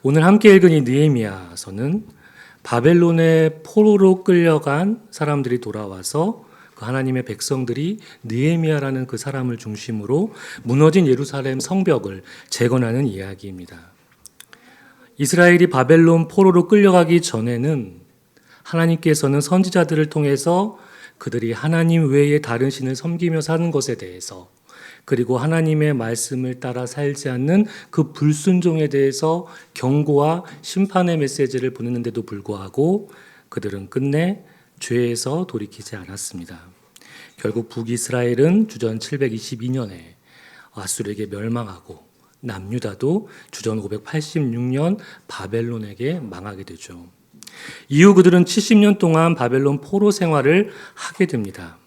오늘 함께 읽은 이 느헤미야서는 바벨론의 포로로 끌려간 사람들이 돌아와서 그 하나님의 백성들이 느헤미야라는 그 사람을 중심으로 무너진 예루살렘 성벽을 재건하는 이야기입니다. 이스라엘이 바벨론 포로로 끌려가기 전에는 하나님께서는 선지자들을 통해서 그들이 하나님 외에 다른 신을 섬기며 사는 것에 대해서, 그리고 하나님의 말씀을 따라 살지 않는 그 불순종에 대해서 경고와 심판의 메시지를 보냈는데도 불구하고 그들은 끝내 죄에서 돌이키지 않았습니다. 결국 북이스라엘은 주전 722년에 아수르에게 멸망하고 남유다도 주전 586년 바벨론에게 망하게 되죠. 이후 그들은 70년 동안 바벨론 포로 생활을 하게 됩니다.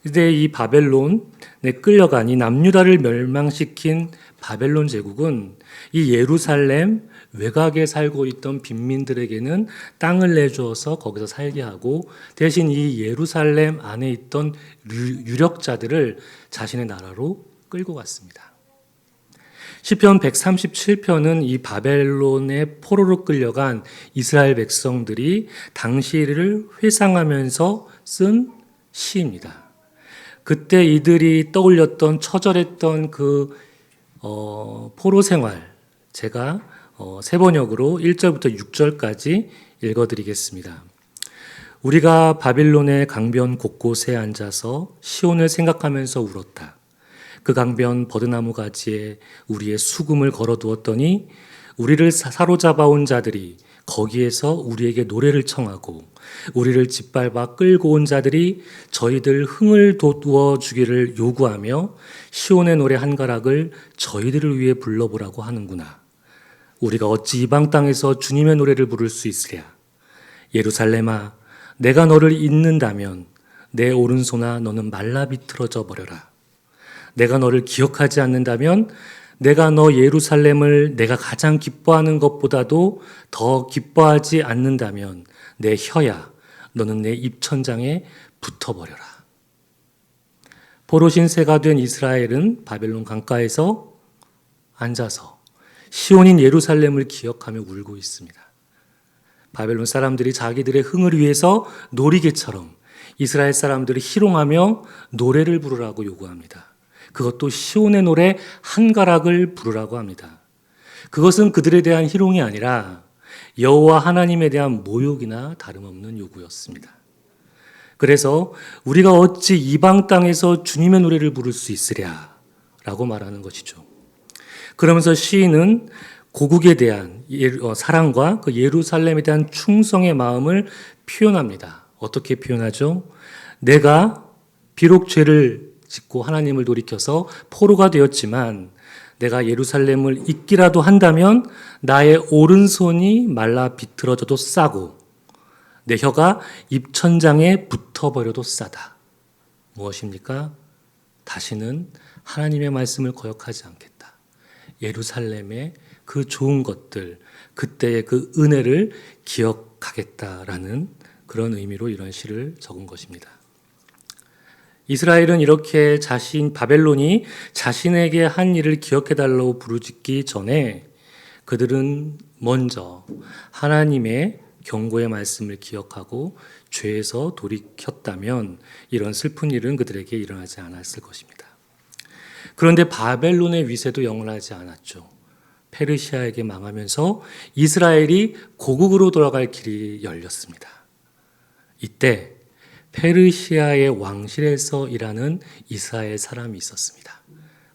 그런데 이 바벨론에 끌려간 이 남유다를 멸망시킨 바벨론 제국은 이 예루살렘 외곽에 살고 있던 빈민들에게는 땅을 내주어서 거기서 살게 하고, 대신 이 예루살렘 안에 있던 유력자들을 자신의 나라로 끌고 갔습니다. 시편 137편은 이 바벨론의 포로로 끌려간 이스라엘 백성들이 당시를 회상하면서 쓴 시입니다. 그때 이들이 떠올렸던 처절했던 그 포로 생활, 제가 세 번역으로 1절부터 6절까지 읽어드리겠습니다. 우리가 바빌론의 강변 곳곳에 앉아서 시온을 생각하면서 울었다. 그 강변 버드나무 가지에 우리의 수금을 걸어두었더니 우리를 사로잡아온 자들이 거기에서 우리에게 노래를 청하고 우리를 짓밟아 끌고 온 자들이 저희들 흥을 돋워 주기를 요구하며 시온의 노래 한 가락을 저희들을 위해 불러보라고 하는구나. 우리가 어찌 이방 땅에서 주님의 노래를 부를 수 있으랴. 예루살렘아, 내가 너를 잊는다면 내 오른손아 너는 말라 비틀어져 버려라. 내가 너를 기억하지 않는다면 내가 너 예루살렘을 내가 가장 기뻐하는 것보다도 더 기뻐하지 않는다면 내 혀야 너는 내 입천장에 붙어버려라. 포로 신세가 된 이스라엘은 바벨론 강가에서 앉아서 시온인 예루살렘을 기억하며 울고 있습니다. 바벨론 사람들이 자기들의 흥을 위해서 놀이개처럼 이스라엘 사람들이 희롱하며 노래를 부르라고 요구합니다. 그것도 시온의 노래 한 가락을 부르라고 합니다. 그것은 그들에 대한 희롱이 아니라 여호와 하나님에 대한 모욕이나 다름없는 요구였습니다. 그래서 우리가 어찌 이방 땅에서 주님의 노래를 부를 수 있으랴 라고 말하는 것이죠. 그러면서 시인은 고국에 대한 사랑과 그 예루살렘에 대한 충성의 마음을 표현합니다. 어떻게 표현하죠? 내가 비록 죄를 짓고 하나님을 돌이켜서 포로가 되었지만 내가 예루살렘을 잊기라도 한다면 나의 오른손이 말라 비틀어져도 싸고 내 혀가 입천장에 붙어버려도 싸다. 무엇입니까? 다시는 하나님의 말씀을 거역하지 않겠다. 예루살렘의 그 좋은 것들, 그때의 그 은혜를 기억하겠다라는 그런 의미로 이런 시를 적은 것입니다. 이스라엘은 이렇게 바벨론이 자신에게 한 일을 기억해달라고 부르짖기 전에 그들은 먼저 하나님의 경고의 말씀을 기억하고 죄에서 돌이켰다면 이런 슬픈 일은 그들에게 일어나지 않았을 것입니다. 그런데 바벨론의 위세도 영원하지 않았죠. 페르시아에게 망하면서 이스라엘이 고국으로 돌아갈 길이 열렸습니다. 이때 페르시아의 왕실에서 일하는 이스라엘 사람이 있었습니다.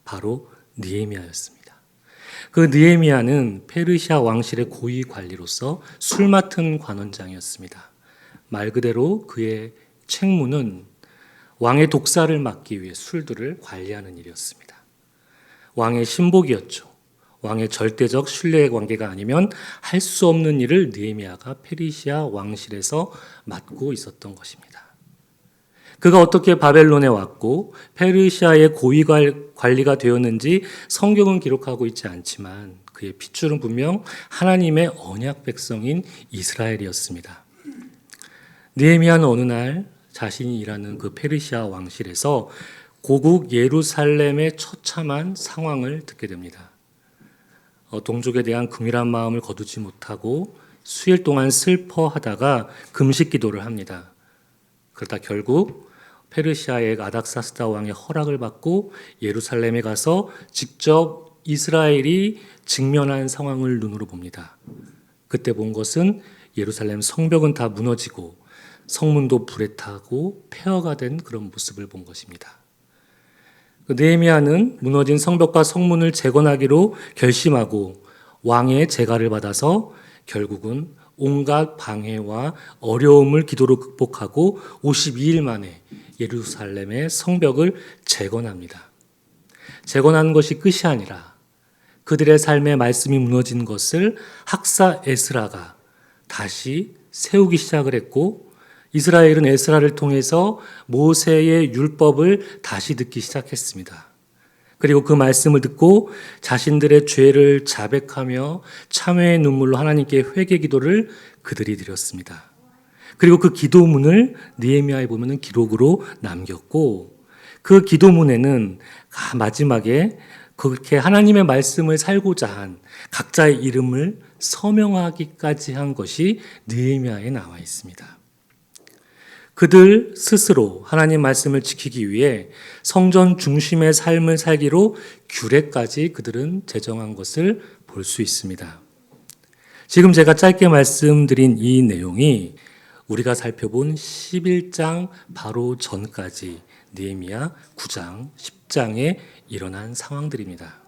바로 느헤미야였습니다. 그 느헤미야는 페르시아 왕실의 고위 관리로서 술 맡은 관원장이었습니다. 말 그대로 그의 책무는 왕의 독사를 막기 위해 술들을 관리하는 일이었습니다. 왕의 신복이었죠. 왕의 절대적 신뢰의 관계가 아니면 할 수 없는 일을 느헤미야가 페르시아 왕실에서 맡고 있었던 것입니다. 그가 어떻게 바벨론에 왔고 페르시아의 고위 관리가 되었는지 성경은 기록하고 있지 않지만 그의 핏줄은 분명 하나님의 언약 백성인 이스라엘이었습니다. 느헤미야는 어느 날 자신이 일하는 그 페르시아 왕실에서 고국 예루살렘의 처참한 상황을 듣게 됩니다. 동족에 대한 긍휼한 마음을 거두지 못하고 수일 동안 슬퍼하다가 금식 기도를 합니다. 그러다 결국 페르시아의 아닥사스다 왕의 허락을 받고 예루살렘에 가서 직접 이스라엘이 직면한 상황을 눈으로 봅니다. 그때 본 것은 예루살렘 성벽은 다 무너지고 성문도 불에 타고 폐허가 된 그런 모습을 본 것입니다. 느헤미야는 무너진 성벽과 성문을 재건하기로 결심하고 왕의 재가를 받아서 결국은 온갖 방해와 어려움을 기도로 극복하고 52일 만에 예루살렘의 성벽을 재건합니다. 재건하는 것이 끝이 아니라 그들의 삶의 말씀이 무너진 것을 학사 에스라가 다시 세우기 시작을 했고, 이스라엘은 에스라를 통해서 모세의 율법을 다시 듣기 시작했습니다. 그리고 그 말씀을 듣고 자신들의 죄를 자백하며 참회의 눈물로 하나님께 회개 기도를 그들이 드렸습니다. 그리고 그 기도문을 느헤미야에 보면 기록으로 남겼고, 그 기도문에는 마지막에 그렇게 하나님의 말씀을 살고자 한 각자의 이름을 서명하기까지 한 것이 느헤미야에 나와 있습니다. 그들 스스로 하나님 말씀을 지키기 위해 성전 중심의 삶을 살기로 규례까지 그들은 제정한 것을 볼 수 있습니다. 지금 제가 짧게 말씀드린 이 내용이 우리가 살펴본 11장 바로 전까지 느헤미야 9장, 10장에 일어난 상황들입니다.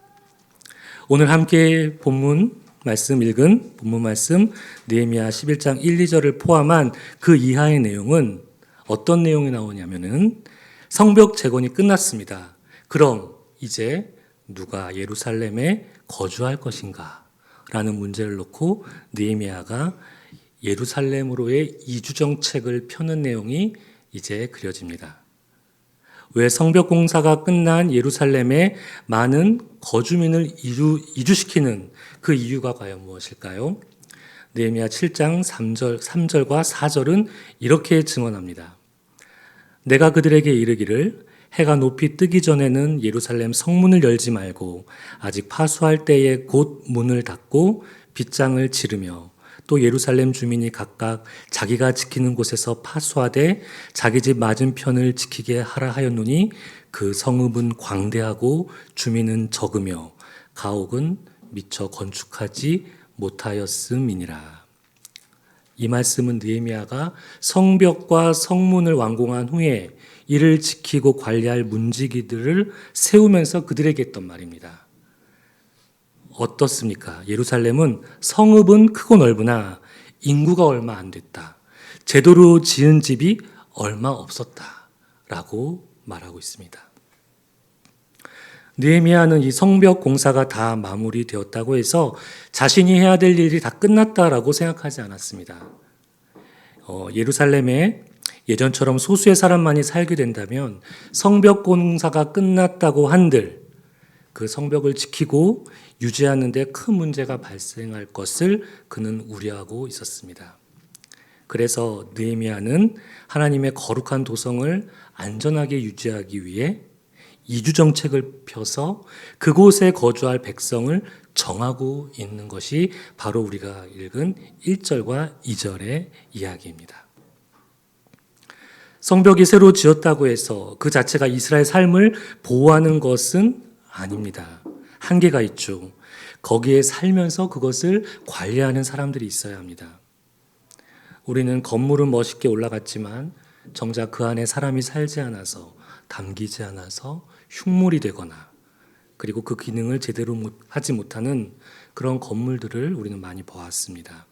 오늘 함께 본문 말씀 느헤미야 11장 1, 2절을 포함한 그 이하의 내용은 어떤 내용이 나오냐면은 성벽 재건이 끝났습니다. 그럼 이제 누가 예루살렘에 거주할 것인가? 라는 문제를 놓고 느헤미야가 예루살렘으로의 이주 정책을 펴는 내용이 이제 그려집니다. 왜 성벽 공사가 끝난 예루살렘에 많은 거주민을 이주시키는 그 이유가 과연 무엇일까요? 느헤미야 7장 3절과 4절은 이렇게 증언합니다. 내가 그들에게 이르기를 해가 높이 뜨기 전에는 예루살렘 성문을 열지 말고 아직 파수할 때에 곧 문을 닫고 빗장을 지르며 또 예루살렘 주민이 각각 자기가 지키는 곳에서 파수하되 자기 집 맞은편을 지키게 하라 하였노니 그 성읍은 광대하고 주민은 적으며 가옥은 미처 건축하지 못하였음이니라. 이 말씀은 느헤미야가 성벽과 성문을 완공한 후에 이를 지키고 관리할 문지기들을 세우면서 그들에게 했던 말입니다. 어떻습니까? 예루살렘은 성읍은 크고 넓으나 인구가 얼마 안 됐다. 제대로 지은 집이 얼마 없었다. 라고 말하고 있습니다. 느헤미야는 이 성벽 공사가 다 마무리되었다고 해서 자신이 해야 될 일이 다 끝났다라고 생각하지 않았습니다. 예루살렘에 예전처럼 소수의 사람만이 살게 된다면 성벽 공사가 끝났다고 한들 그 성벽을 지키고 유지하는 데 큰 문제가 발생할 것을 그는 우려하고 있었습니다. 그래서 느헤미야는 하나님의 거룩한 도성을 안전하게 유지하기 위해 이주 정책을 펴서 그곳에 거주할 백성을 정하고 있는 것이 바로 우리가 읽은 1절과 2절의 이야기입니다. 성벽이 새로 지었다고 해서 그 자체가 이스라엘 삶을 보호하는 것은 아닙니다. 한계가 있죠. 거기에 살면서 그것을 관리하는 사람들이 있어야 합니다. 우리는 건물은 멋있게 올라갔지만 정작 그 안에 사람이 살지 않아서 담기지 않아서 흉물이 되거나 그리고 그 기능을 제대로 하지 못하는 그런 건물들을 우리는 많이 보았습니다.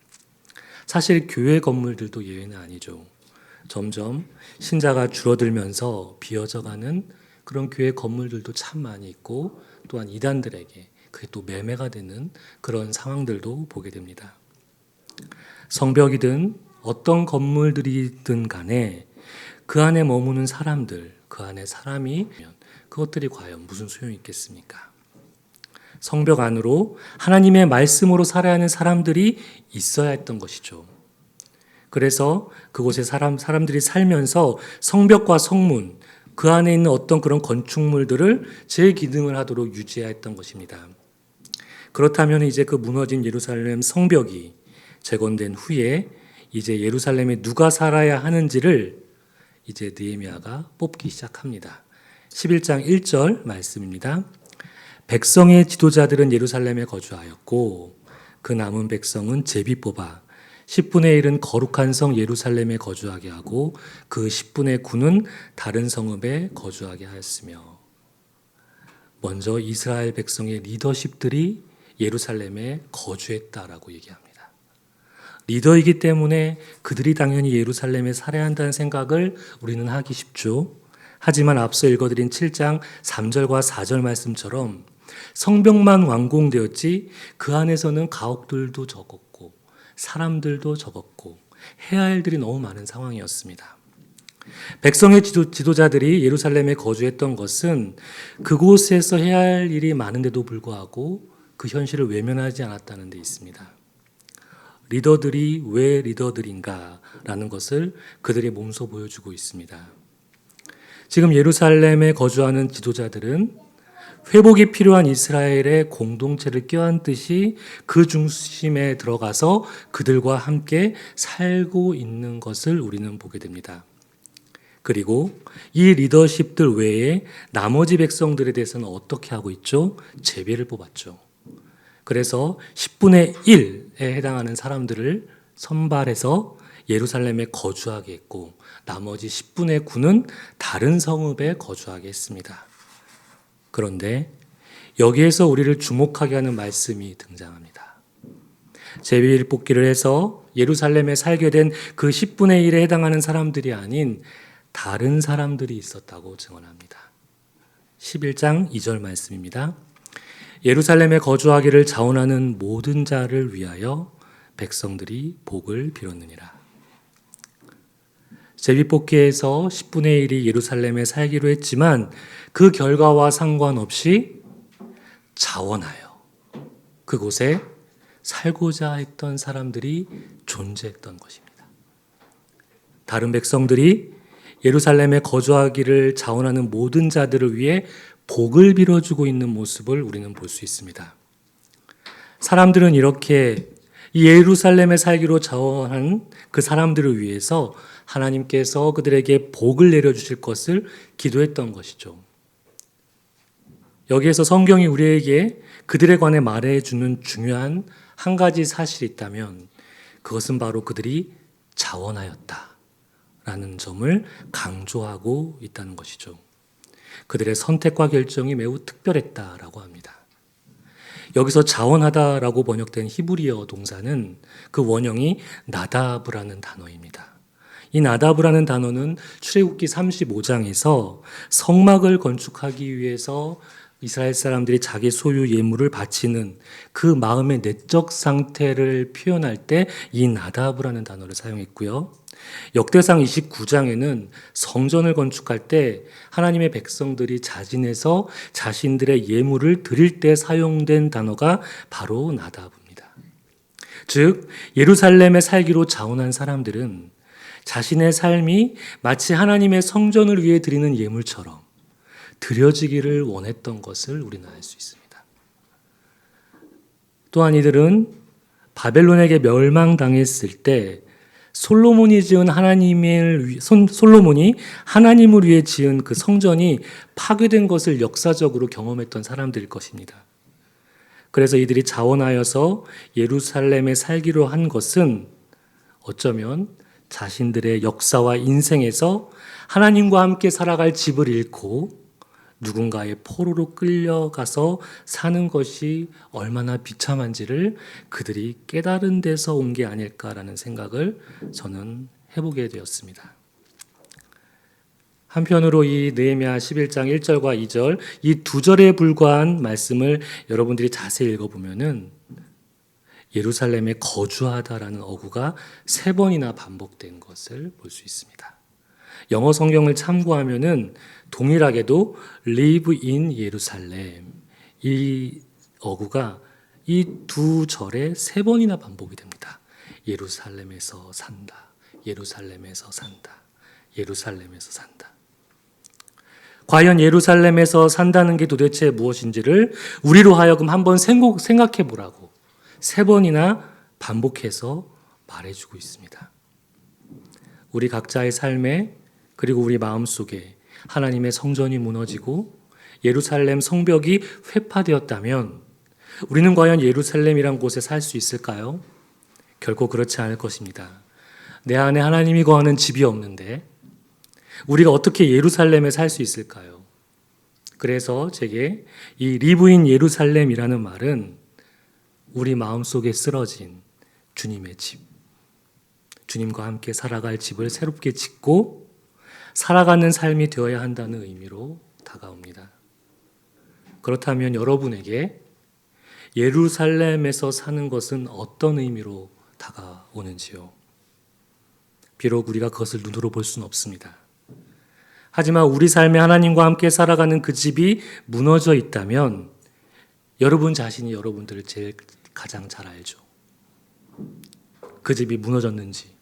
사실 교회 건물들도 예외는 아니죠. 점점 신자가 줄어들면서 비어져가는 그런 교회 건물들도 참 많이 있고 또한 이단들에게 그게 또 매매가 되는 그런 상황들도 보게 됩니다. 성벽이든 어떤 건물들이든 간에 그 안에 머무는 사람들, 그 안에 사람이 그것들이 과연 무슨 소용이 있겠습니까? 성벽 안으로 하나님의 말씀으로 살아야 하는 사람들이 있어야 했던 것이죠. 그래서 그곳에 사람들이 살면서 성벽과 성문, 그 안에 있는 어떤 그런 건축물들을 제 기능을 하도록 유지해야 했던 것입니다. 그렇다면 이제 그 무너진 예루살렘 성벽이 재건된 후에 이제 예루살렘에 누가 살아야 하는지를 이제 느헤미야가 뽑기 시작합니다. 11장 1절 말씀입니다. 백성의 지도자들은 예루살렘에 거주하였고 그 남은 백성은 제비 뽑아 10분의 1은 거룩한 성 예루살렘에 거주하게 하고 그 10분의 9는 다른 성읍에 거주하게 하였으며, 먼저 이스라엘 백성의 리더십들이 예루살렘에 거주했다라고 얘기합니다. 리더이기 때문에 그들이 당연히 예루살렘에 살아야 한다는 생각을 우리는 하기 쉽죠. 하지만 앞서 읽어드린 7장 3절과 4절 말씀처럼 성벽만 완공되었지 그 안에서는 가옥들도 적었고 사람들도 적었고 해야 할 일들이 너무 많은 상황이었습니다. 백성의 지도자들이 예루살렘에 거주했던 것은 그곳에서 해야 할 일이 많은데도 불구하고 그 현실을 외면하지 않았다는 데 있습니다. 리더들이 왜 리더들인가라는 것을 그들의 몸소 보여주고 있습니다. 지금 예루살렘에 거주하는 지도자들은 회복이 필요한 이스라엘의 공동체를 껴안듯이 그 중심에 들어가서 그들과 함께 살고 있는 것을 우리는 보게 됩니다. 그리고 이 리더십들 외에 나머지 백성들에 대해서는 어떻게 하고 있죠? 제비를 뽑았죠. 그래서 10분의 1에 해당하는 사람들을 선발해서 예루살렘에 거주하게 했고 나머지 10분의 9는 다른 성읍에 거주하게 했습니다. 그런데 여기에서 우리를 주목하게 하는 말씀이 등장합니다. 제비 뽑기를 해서 예루살렘에 살게 된 그 10분의 1에 해당하는 사람들이 아닌 다른 사람들이 있었다고 증언합니다. 11장 2절 말씀입니다. 예루살렘에 거주하기를 자원하는 모든 자를 위하여 백성들이 복을 빌었느니라. 제비뽑기에서 10분의 1이 예루살렘에 살기로 했지만 그 결과와 상관없이 자원하여 그곳에 살고자 했던 사람들이 존재했던 것입니다. 다른 백성들이 예루살렘에 거주하기를 자원하는 모든 자들을 위해 복을 빌어주고 있는 모습을 우리는 볼 수 있습니다. 사람들은 이렇게 예루살렘에 살기로 자원한 그 사람들을 위해서 하나님께서 그들에게 복을 내려주실 것을 기도했던 것이죠. 여기에서 성경이 우리에게 그들에 관해 말해주는 중요한 한 가지 사실이 있다면 그것은 바로 그들이 자원하였다라는 점을 강조하고 있다는 것이죠. 그들의 선택과 결정이 매우 특별했다라고 합니다. 여기서 자원하다라고 번역된 히브리어 동사는 그 원형이 나다브라는 단어입니다. 이 나다브라는 단어는 출애굽기 35장에서 성막을 건축하기 위해서 이스라엘 사람들이 자기 소유 예물을 바치는 그 마음의 내적 상태를 표현할 때 이 나다브라는 단어를 사용했고요. 역대상 29장에는 성전을 건축할 때 하나님의 백성들이 자진해서 자신들의 예물을 드릴 때 사용된 단어가 바로 나다브입니다. 즉 예루살렘에 살기로 자원한 사람들은 자신의 삶이 마치 하나님의 성전을 위해 드리는 예물처럼 드려지기를 원했던 것을 우리는 알 수 있습니다. 또한 이들은 바벨론에게 멸망당했을 때 솔로몬이 하나님을 위해 지은 그 성전이 파괴된 것을 역사적으로 경험했던 사람들일 것입니다. 그래서 이들이 자원하여서 예루살렘에 살기로 한 것은 어쩌면 자신들의 역사와 인생에서 하나님과 함께 살아갈 집을 잃고 누군가의 포로로 끌려가서 사는 것이 얼마나 비참한지를 그들이 깨달은 데서 온 게 아닐까라는 생각을 저는 해보게 되었습니다. 한편으로 이 느헤미야 11장 1절과 2절 이 두 절에 불과한 말씀을 여러분들이 자세히 읽어보면은 예루살렘에 거주하다라는 어구가 3번이나 반복된 것을 볼 수 있습니다. 영어 성경을 참고하면은 동일하게도 live in 예루살렘 이 어구가 이 두 절에 3번이나 반복이 됩니다. 예루살렘에서 산다. 예루살렘에서 산다. 예루살렘에서 산다. 과연 예루살렘에서 산다는 게 도대체 무엇인지를 우리로 하여금 한번 생각해 보라고 3번이나 반복해서 말해주고 있습니다. 우리 각자의 삶에 그리고 우리 마음속에 하나님의 성전이 무너지고 예루살렘 성벽이 회파되었다면 우리는 과연 예루살렘이란 곳에 살 수 있을까요? 결코 그렇지 않을 것입니다. 내 안에 하나님이 거하는 집이 없는데 우리가 어떻게 예루살렘에 살 수 있을까요? 그래서 제게 이 리브인 예루살렘이라는 말은 우리 마음속에 쓰러진 주님의 집, 주님과 함께 살아갈 집을 새롭게 짓고 살아가는 삶이 되어야 한다는 의미로 다가옵니다. 그렇다면 여러분에게 예루살렘에서 사는 것은 어떤 의미로 다가오는지요? 비록 우리가 그것을 눈으로 볼 수는 없습니다. 하지만 우리 삶에 하나님과 함께 살아가는 그 집이 무너져 있다면 여러분 자신이 여러분들을 제일 가장 잘 알죠. 그 집이 무너졌는지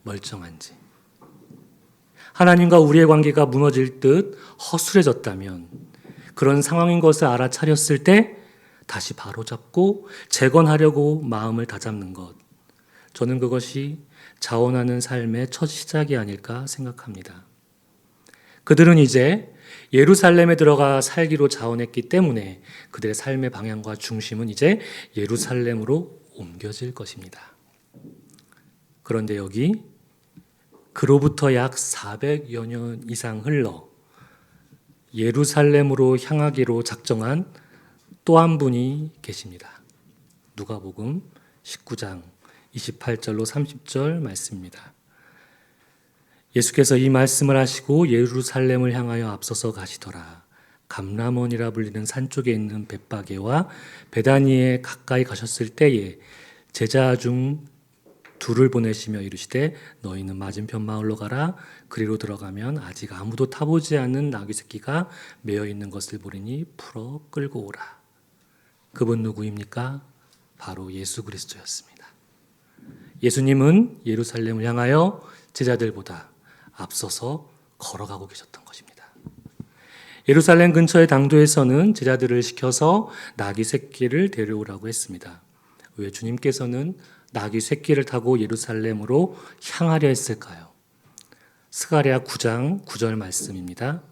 멀쩡한지. 하나님과 우리의 관계가 무너질 듯 허술해졌다면 그런 상황인 것을 알아차렸을 때 다시 바로잡고 재건하려고 마음을 다잡는 것. 저는 그것이 자원하는 삶의 첫 시작이 아닐까 생각합니다. 그들은 이제 예루살렘에 들어가 살기로 자원했기 때문에 그들의 삶의 방향과 중심은 이제 예루살렘으로 옮겨질 것입니다. 그런데 여기 그로부터 약 400여 년 이상 흘러 예루살렘으로 향하기로 작정한 또 한 분이 계십니다. 누가복음 19장 28절로 30절 말씀입니다. 예수께서 이 말씀을 하시고 예루살렘을 향하여 앞서서 가시더라. 감람원이라 불리는 산 쪽에 있는 벳바게와 베다니에 가까이 가셨을 때에 제자 중 2를 보내시며 이르시되 너희는 맞은편 마을로 가라. 그리로 들어가면 아직 아무도 타보지 않은 나귀 새끼가 매어 있는 것을 보리니 풀어 끌고 오라. 그분 누구입니까? 바로 예수 그리스도였습니다. 예수님은 예루살렘을 향하여 제자들보다 앞서서 걸어가고 계셨던 것입니다. 예루살렘 근처의 당도에서는 제자들을 시켜서 나귀 새끼를 데려오라고 했습니다. 왜 주님께서는 나귀 새끼를 타고 예루살렘으로 향하려 했을까요? 스가랴 9장 9절 말씀입니다.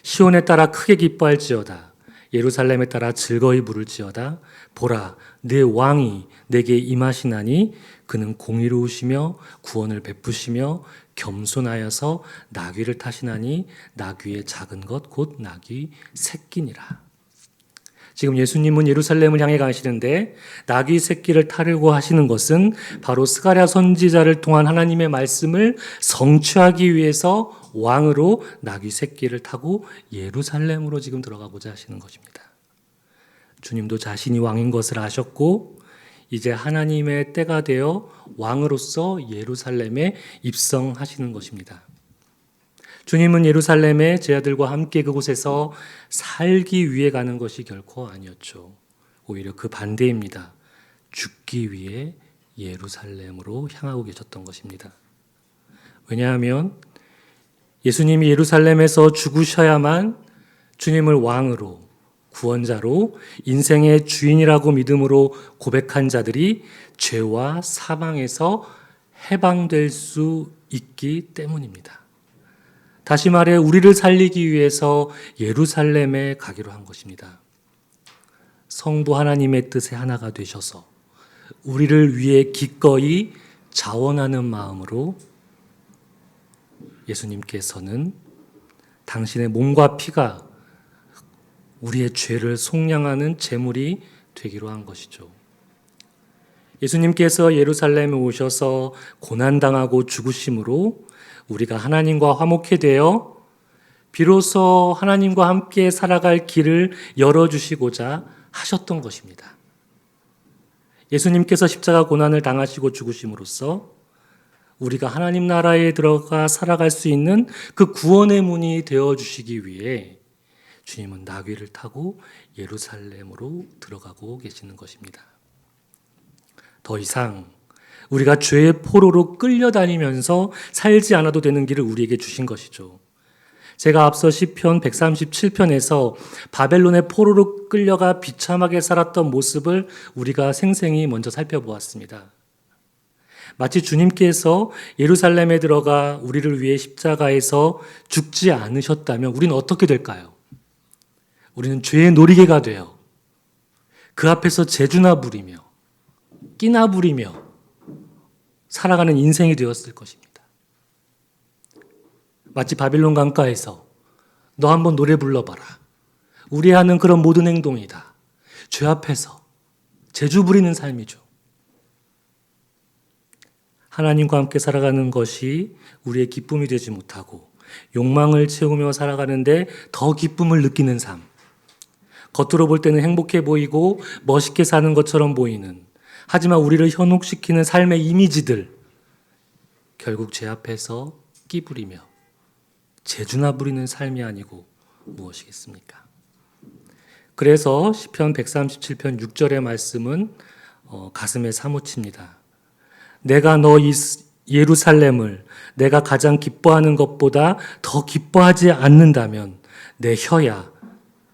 시온에 따라 크게 기뻐할지어다. 예루살렘에 따라 즐거이 부를지어다. 보라, 내 왕이 내게 임하시나니 그는 공의로우시며 구원을 베푸시며 겸손하여서 나귀를 타시나니 나귀의 작은 것 곧 나귀 새끼니라. 지금 예수님은 예루살렘을 향해 가시는데 나귀 새끼를 타려고 하시는 것은 바로 스가랴 선지자를 통한 하나님의 말씀을 성취하기 위해서 왕으로 나귀 새끼를 타고 예루살렘으로 지금 들어가고자 하시는 것입니다. 주님도 자신이 왕인 것을 아셨고 이제 하나님의 때가 되어 왕으로서 예루살렘에 입성하시는 것입니다. 주님은 예루살렘에 제자들과 함께 그곳에서 살기 위해 가는 것이 결코 아니었죠. 오히려 그 반대입니다. 죽기 위해 예루살렘으로 향하고 계셨던 것입니다. 왜냐하면 예수님이 예루살렘에서 죽으셔야만 주님을 왕으로 구원자로 인생의 주인이라고 믿음으로 고백한 자들이 죄와 사망에서 해방될 수 있기 때문입니다. 다시 말해 우리를 살리기 위해서 예루살렘에 가기로 한 것입니다. 성부 하나님의 뜻에 하나가 되셔서 우리를 위해 기꺼이 자원하는 마음으로 예수님께서는 당신의 몸과 피가 우리의 죄를 속량하는 제물이 되기로 한 것이죠. 예수님께서 예루살렘에 오셔서 고난당하고 죽으심으로 우리가 하나님과 화목해 되어 비로소 하나님과 함께 살아갈 길을 열어주시고자 하셨던 것입니다. 예수님께서 십자가 고난을 당하시고 죽으심으로써 우리가 하나님 나라에 들어가 살아갈 수 있는 그 구원의 문이 되어주시기 위해 주님은 나귀를 타고 예루살렘으로 들어가고 계시는 것입니다. 더 이상 우리가 죄의 포로로 끌려다니면서 살지 않아도 되는 길을 우리에게 주신 것이죠. 제가 앞서 시편 137편에서 바벨론의 포로로 끌려가 비참하게 살았던 모습을 우리가 생생히 먼저 살펴보았습니다. 마치 주님께서 예루살렘에 들어가 우리를 위해 십자가에서 죽지 않으셨다면 우리는 어떻게 될까요? 우리는 죄의 놀이개가 되어 그 앞에서 재주나 부리며 끼나 부리며 살아가는 인생이 되었을 것입니다. 마치 바빌론 강가에서 너 한번 노래 불러봐라. 우리 하는 그런 모든 행동이다. 죄 앞에서 재주 부리는 삶이죠. 하나님과 함께 살아가는 것이 우리의 기쁨이 되지 못하고 욕망을 채우며 살아가는데 더 기쁨을 느끼는 삶. 겉으로 볼 때는 행복해 보이고 멋있게 사는 것처럼 보이는, 하지만 우리를 현혹시키는 삶의 이미지들, 결국 죄 앞에서 끼 부리며 재주나 부리는 삶이 아니고 무엇이겠습니까? 그래서 시편 137편 6절의 말씀은 가슴에 사무칩니다. 내가 너 예루살렘을 내가 가장 기뻐하는 것보다 더 기뻐하지 않는다면 내 혀야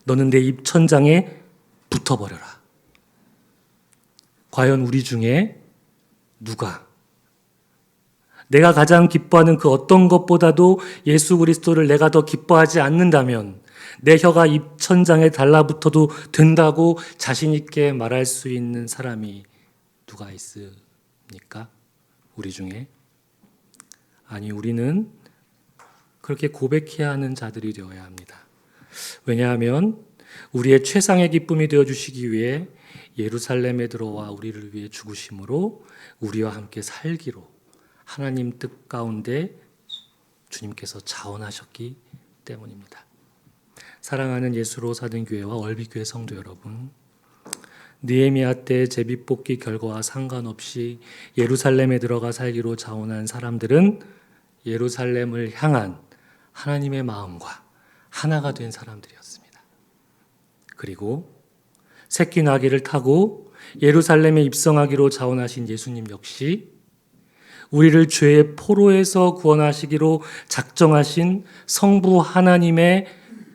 너는 내 입천장에 붙어버려라. 과연 우리 중에 누가 내가 가장 기뻐하는 그 어떤 것보다도 예수 그리스도를 내가 더 기뻐하지 않는다면 내 혀가 입천장에 달라붙어도 된다고 자신 있게 말할 수 있는 사람이 누가 있습니까? 우리 중에? 아니, 우리는 그렇게 고백해야 하는 자들이 되어야 합니다. 왜냐하면 우리의 최상의 기쁨이 되어주시기 위해 예루살렘에 들어와 우리를 위해 죽으심으로 우리와 함께 살기로 하나님 뜻 가운데 주님께서 자원하셨기 때문입니다. 사랑하는 예수로 사는 교회와 얼비교회 성도 여러분, 느헤미야 때 제비뽑기 결과와 상관없이 예루살렘에 들어가 살기로 자원한 사람들은 예루살렘을 향한 하나님의 마음과 하나가 된 사람들이었습니다. 그리고 새끼 나귀를 타고 예루살렘에 입성하기로 자원하신 예수님 역시 우리를 죄의 포로에서 구원하시기로 작정하신 성부 하나님의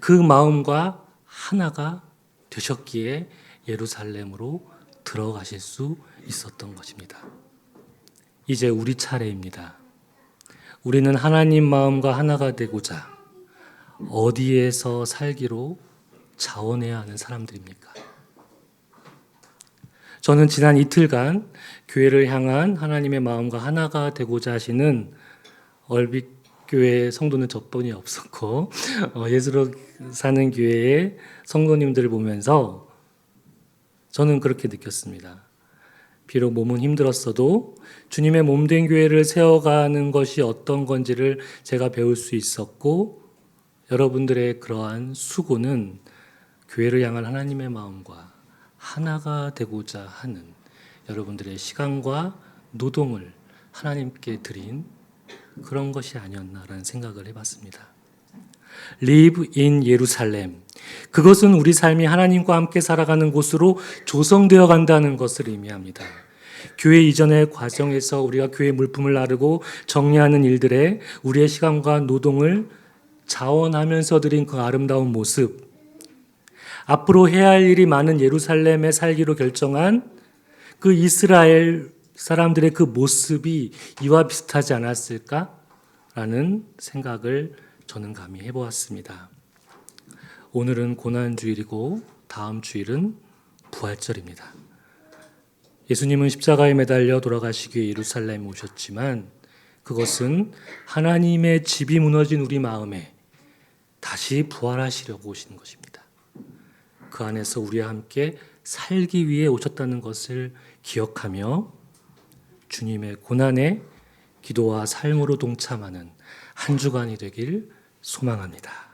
그 마음과 하나가 되셨기에 예루살렘으로 들어가실 수 있었던 것입니다. 이제 우리 차례입니다. 우리는 하나님 마음과 하나가 되고자 어디에서 살기로 자원해야 하는 사람들입니까? 저는 지난 이틀간 교회를 향한 하나님의 마음과 하나가 되고자 하시는 얼빅교회 성도는 저뿐이 없었고 예수로 사는 교회의 성도님들을 보면서 저는 그렇게 느꼈습니다. 비록 몸은 힘들었어도 주님의 몸된 교회를 세워가는 것이 어떤 건지를 제가 배울 수 있었고, 여러분들의 그러한 수고는 교회를 향한 하나님의 마음과 하나가 되고자 하는 여러분들의 시간과 노동을 하나님께 드린 그런 것이 아니었나라는 생각을 해봤습니다. Live in 예루살렘. 그것은 우리 삶이 하나님과 함께 살아가는 곳으로 조성되어 간다는 것을 의미합니다. 교회 이전의 과정에서 우리가 교회 물품을 나르고 정리하는 일들에 우리의 시간과 노동을 자원하면서 드린 그 아름다운 모습, 앞으로 해야 할 일이 많은 예루살렘에 살기로 결정한 그 이스라엘 사람들의 그 모습이 이와 비슷하지 않았을까라는 생각을 저는 감히 해보았습니다. 오늘은 고난주일이고 다음 주일은 부활절입니다. 예수님은 십자가에 매달려 돌아가시기 위해 예루살렘에 오셨지만 그것은 하나님의 집이 무너진 우리 마음에 다시 부활하시려고 오신 것입니다. 그 안에서 우리와 함께 살기 위해 오셨다는 것을 기억하며 주님의 고난에 기도와 삶으로 동참하는 한 주간이 되길 소망합니다.